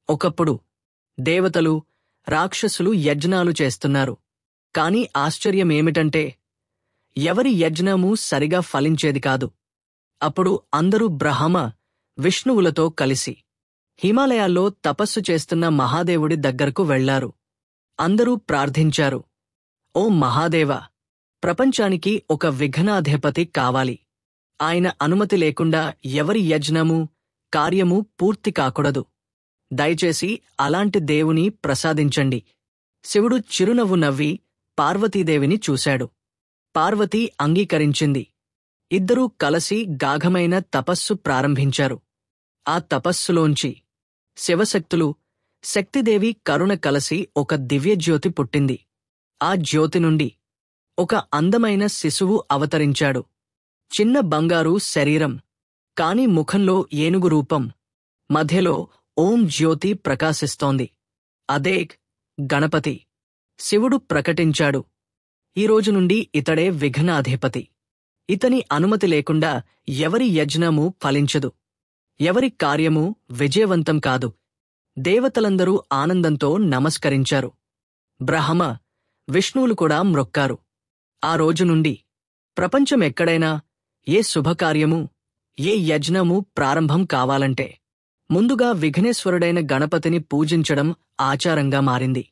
ఒకప్పుడు దేవతలు, రాక్షసులు యజ్ఞాలు చేస్తున్నారు. కాని ఆశ్చర్యమేమిటంటే ఎవరి యజ్ఞమూ సరిగా ఫలించేది కాదు. అప్పుడు అందరూ బ్రహ్మ, విష్ణువులతో కలిసి హిమాలయాల్లో తపస్సు చేస్తున్న మహాదేవుడి దగ్గరకు వెళ్లారు. అందరూ ప్రార్థించారు. ఓ మహాదేవా, ప్రపంచానికి ఒక విఘ్నాధిపతి కావాలి. ఆయన అనుమతి లేకుండా ఎవరి యజ్ఞమూ, కార్యమూ పూర్తి కాకూడదు. దయచేసి అలాంటి దేవుని ప్రసాదించండి. శివుడు చిరునవ్వు నవ్వి పార్వతీదేవిని చూశాడు. పార్వతి అంగీకరించింది. ఇద్దరూ కలసి గాఢమైన తపస్సు ప్రారంభించారు. ఆ తపస్సులోంచి శివశక్తులు, శక్తిదేవి కరుణ కలసి ఒక దివ్యజ్యోతి పుట్టింది. ఆ జ్యోతి నుండి ఒక అందమైన శిశువు అవతరించాడు. చిన్న బంగారు శరీరం, కాని ముఖంలో ఏనుగు రూపం. మధ్యలో ఓం జ్యోతి ప్రకాశిస్తోంది. అదే గణపతి. శివుడు ప్రకటించాడు, ఈరోజు నుండి ఇతడే విఘ్నాధిపతి. ఇతని అనుమతి లేకుండా ఎవరి యజ్ఞమూ ఫలించదు, ఎవరి కార్యమూ విజయవంతం కాదు. దేవతలందరూ ఆనందంతో నమస్కరించారు. బ్రహ్మ, విష్ణువులు కూడా మ్రొక్కారు. ఆ రోజు నుండి ప్రపంచమెక్కడైనా ఏ శుభకార్యమూ, ఏ యజ్ఞమూ ప్రారంభం కావాలంటే ముందుగా విఘ్నేశ్వరుడైన గణపతిని పూజించడం ఆచారంగా మారింది.